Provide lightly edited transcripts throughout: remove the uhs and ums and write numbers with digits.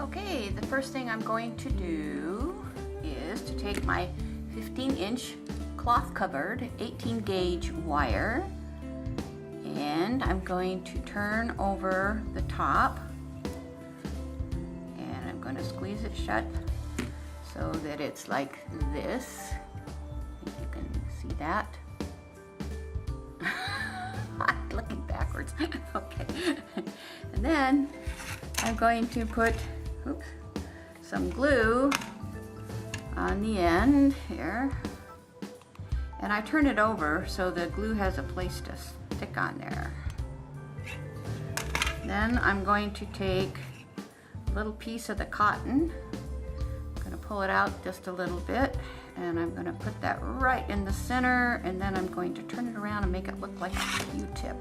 Okay, the first thing I'm going to do is to take my 15-inch cloth covered 18 gauge wire, and I'm going to turn over the top, and I'm going to squeeze it shut so that it's like this. If you can see that. I'm looking backwards. Okay. And then I'm going to put some glue on the end here, and I turn it over so the glue has a place to stick on there. Then I'm going to take a little piece of the cotton. I'm going to pull it out just a little bit, and I'm going to put that right in the center, and then I'm going to turn it around and make it look like a Q-tip.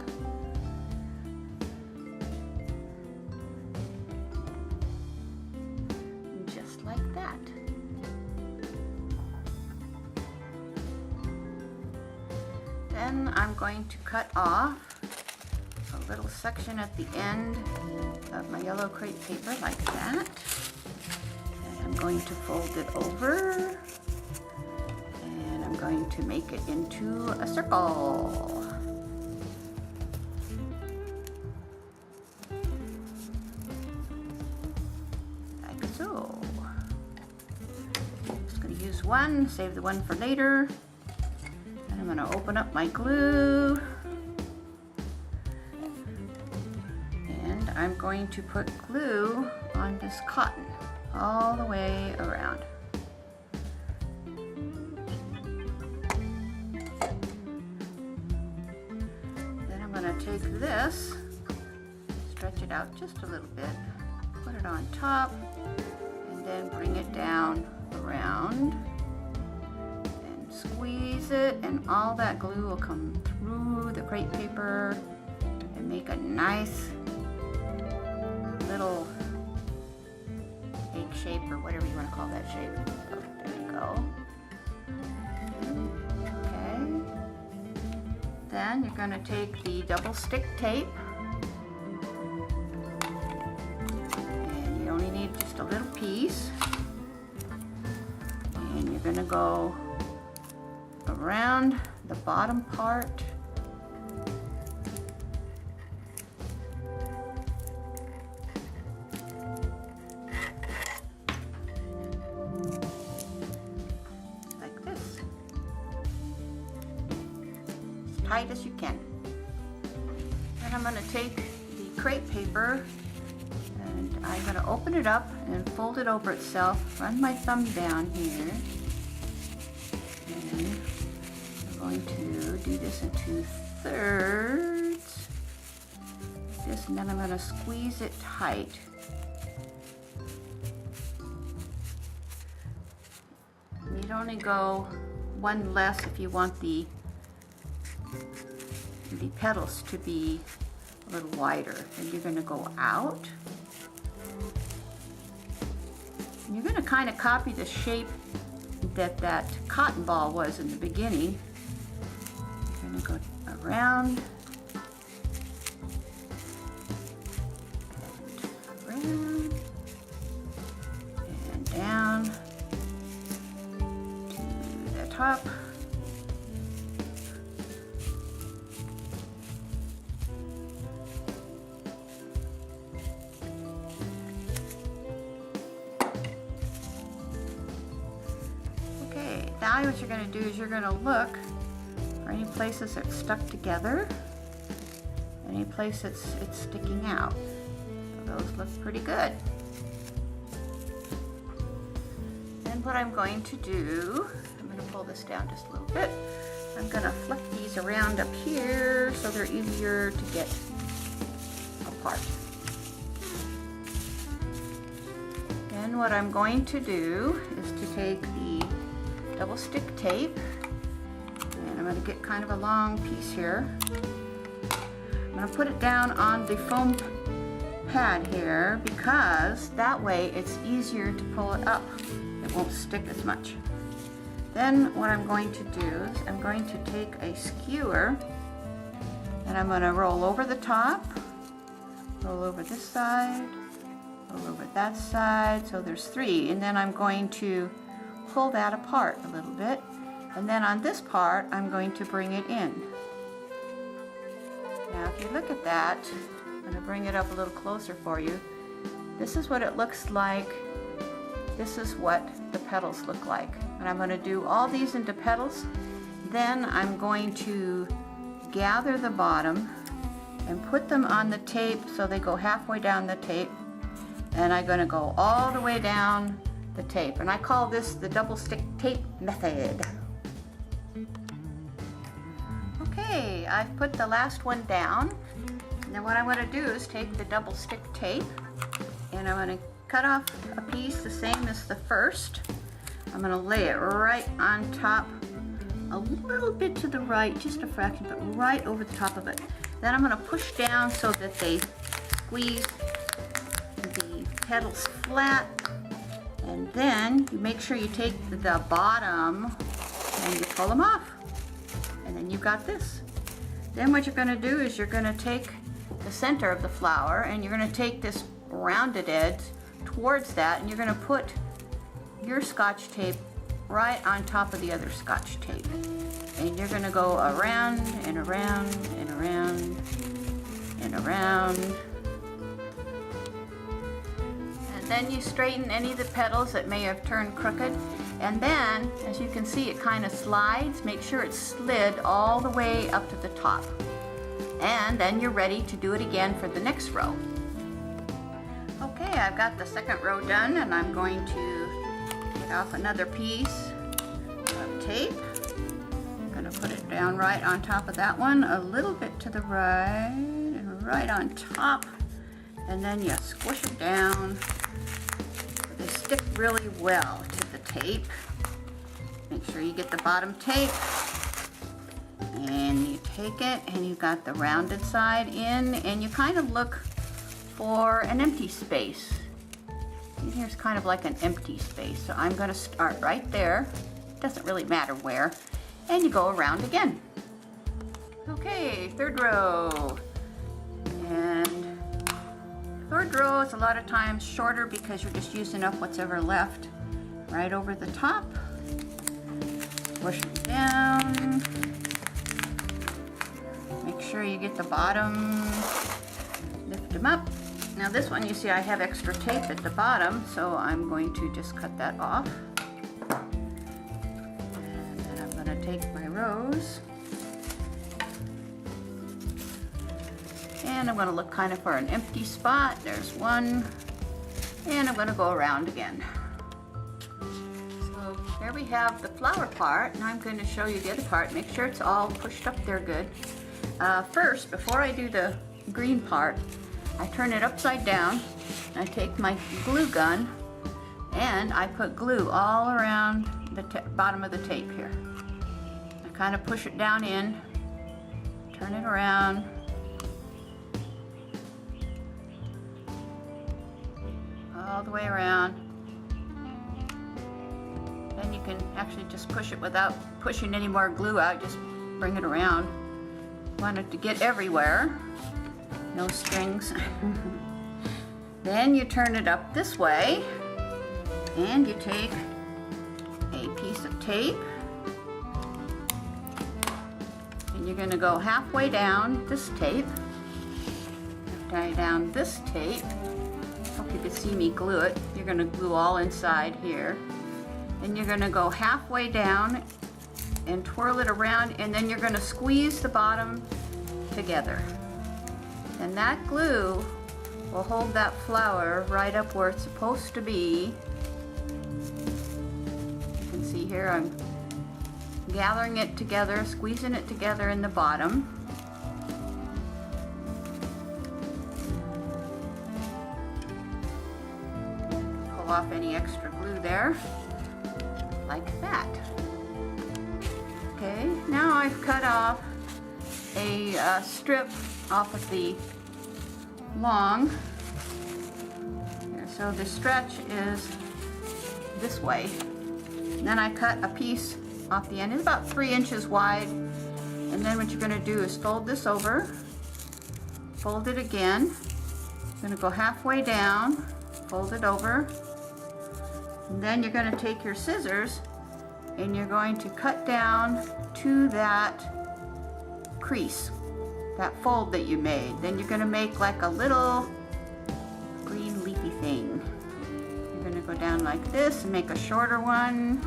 Just like that. Then I'm going to cut off a little section at the end of my yellow crepe paper like that. And I'm going to fold it over, and I'm going to make it into a circle. Like so. I'm just going to use one, save the one for later. And I'm going to open up my glue. And I'm going to put glue on this cotton all the way around. Then I'm going to take this, stretch it out just a little bit, put it on top, and then bring it down around and squeeze it, and all that glue will come through the crepe paper and make a nice little egg shape, or whatever you want to call that shape. Oh, there you go. Okay. Then you're going to take the double stick tape, and you only need just a little piece, and you're going to go around the bottom part. Tight as you can. Then I'm going to take the crepe paper, and I'm going to open it up and fold it over itself, run my thumb down here, and I'm going to do this in 2/3, this, and then I'm going to squeeze it tight. You'd only go one less if you want the petals to be a little wider. And you're going to go out, and you're going to kind of copy the shape that cotton ball was in the beginning. You're going to go around and around and down to the top. Now what you're going to do is you're going to look for any places that are stuck together, any place it's sticking out. So those look pretty good. Then what I'm going to do, I'm going to pull this down just a little bit. I'm going to flick these around up here so they're easier to get apart. Then what I'm going to do is to take the double stick tape, and I'm going to get kind of a long piece here. I'm going to put it down on the foam pad here, because that way it's easier to pull it up. It won't stick as much. Then what I'm going to do is I'm going to take a skewer, and I'm going to roll over the top, roll over this side, go over that side, so there's 3, and then I'm going to pull that apart a little bit, and then on this part I'm going to bring it in. Now if you look at that, I'm going to bring it up a little closer for you. This is what it looks like. This is what the petals look like. And I'm going to do all these into petals. Then I'm going to gather the bottom and put them on the tape so they go halfway down the tape. And I'm going to go all the way down the tape. And I call this the double stick tape method. Okay, I've put the last one down. Now what I want to do is take the double stick tape and I'm going to cut off a piece the same as the first. I'm going to lay it right on top, a little bit to the right, just a fraction, but right over the top of it. Then I'm going to push down so that they squeeze the petals flat, and then you make sure you take the bottom and you pull them off, and then you've got this. Then what you're going to do is you're going to take the center of the flower and you're going to take this rounded edge towards that, and you're going to put your Scotch tape right on top of the other Scotch tape, and you're going to go around and around and around and around, and then you straighten any of the petals that may have turned crooked, and then as you can see it kind of slides. Make sure it's slid all the way up to the top, and then you're ready to do it again for the next row. Okay, I've got the second row done, and I'm going to get off another piece of tape. I'm going to put it down right on top of that one, a little bit to the right, and right on top, and then you squish it down. They stick really well to the tape. Make sure you get the bottom tape, and you take it, and you've got the rounded side in, and you kind of look for an empty space. Here's kind of like an empty space, so I'm going to start right there. Doesn't really matter where, and you go around again. Okay, third row, and third row is a lot of times shorter because you're just using up what's ever left. Right over the top, push it down. Make sure you get the bottom, lift them up. Now this one, you see I have extra tape at the bottom, so I'm going to just cut that off. And then I'm going to take my rows, and I'm going to look kind of for an empty spot. There's one, and I'm going to go around again. So there we have the flower part, and I'm going to show you the other part. Make sure it's all pushed up there good. First, before I do the green part, I turn it upside down. I take my glue gun and I put glue all around the bottom of the tape here. I kind of push it down in, turn it around, all the way around. Then you can actually just push it without pushing any more glue out, just bring it around. Want it to get everywhere. No strings. Then you turn it up this way, and you take a piece of tape, and you're going to go halfway down this tape, tie down this tape. Hope you can see me glue it. You're going to glue all inside here, and you're going to go halfway down and twirl it around, and then you're going to squeeze the bottom together. And that glue will hold that flower right up where it's supposed to be. You can see here I'm gathering it together, squeezing it together in the bottom. Pull off any extra glue there, like that. Okay, now I've cut off a strip off of the long here, so the stretch is this way. And then I cut a piece off the end. It's about 3 inches wide, and then what you're going to do is fold this over, fold it again. I'm going to go halfway down, fold it over. And then you're going to take your scissors and you're going to cut down to that crease, that fold that you made. Then you're going to make like a little green leafy thing. You're going to go down like this and make a shorter one.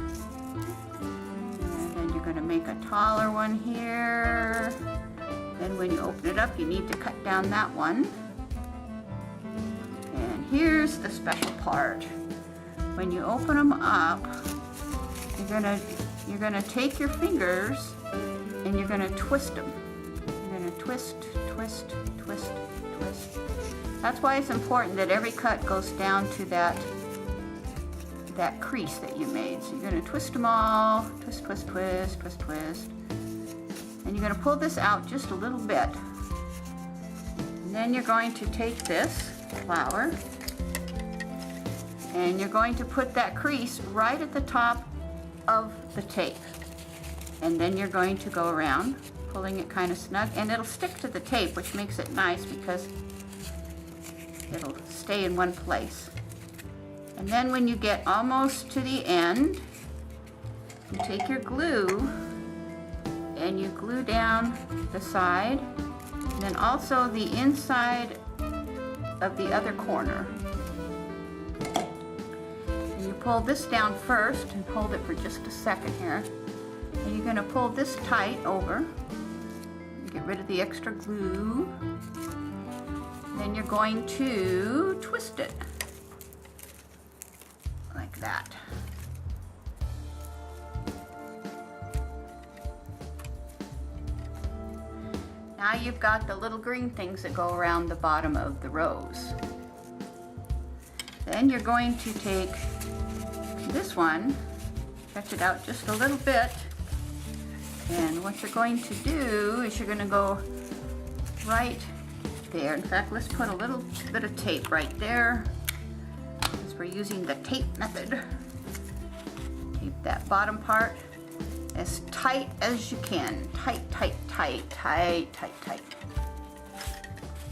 And then you're going to make a taller one here. Then when you open it up, you need to cut down that one. And here's the special part. When you open them up, you're gonna take your fingers and you're gonna twist them. You're gonna twist, twist, twist, twist. That's why it's important that every cut goes down to that crease that you made. So you're gonna twist them all, twist, twist, twist, twist, twist. And you're gonna pull this out just a little bit. And then you're going to take this flour and you're going to put that crease right at the top of the tape. And then you're going to go around, pulling it kind of snug, and it'll stick to the tape, which makes it nice because it'll stay in one place. And then when you get almost to the end, you take your glue and you glue down the side, and then also the inside of the other corner. And you pull this down first and hold it for just a second here. And you're going to pull this tight over. Get rid of the extra glue. Then you're going to twist it like that. Now you've got the little green things that go around the bottom of the rose. Then you're going to take this one, stretch it out just a little bit, and what you're going to do is you're going to go right there. In fact, let's put a little bit of tape right there, because we're using the tape method. Tape that bottom part as tight as you can. Tight, tight, tight, tight, tight, tight.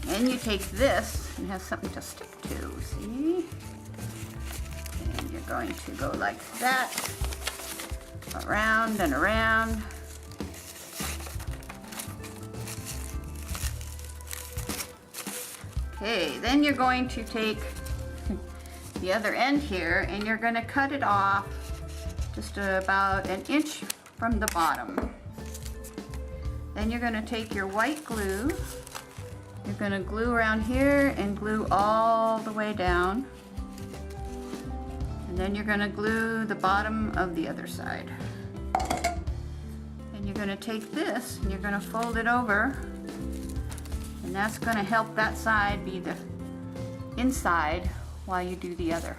Then you take this and have something to stick to, see? And you're going to go like that, around and around. Okay, then you're going to take the other end here and you're going to cut it off just about an inch from the bottom. Then you're going to take your white glue, you're going to glue around here and glue all the way down. And then you're going to glue the bottom of the other side. And you're going to take this and you're going to fold it over. And that's going to help that side be the inside while you do the other.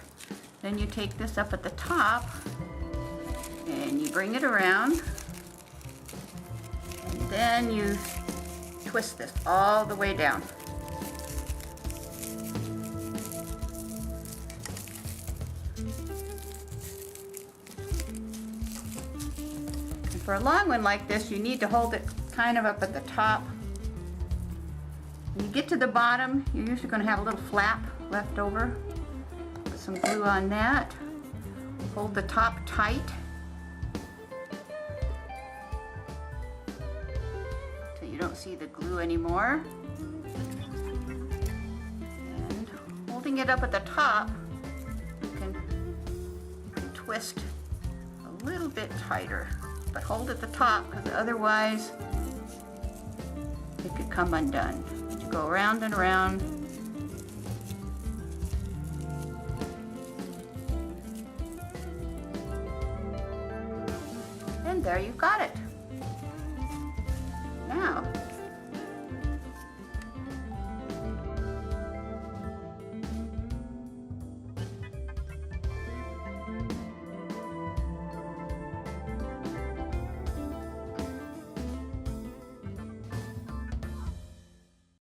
Then you take this up at the top and you bring it around. And then you twist this all the way down. And for a long one like this, you need to hold it kind of up at the top. When you get to the bottom, you're usually going to have a little flap left over. Put some glue on that. Hold the top tight. Till you don't see the glue anymore. And holding it up at the top, you can twist a little bit tighter. But hold at the top, because otherwise it could come undone. Go around and around. And there you've got it.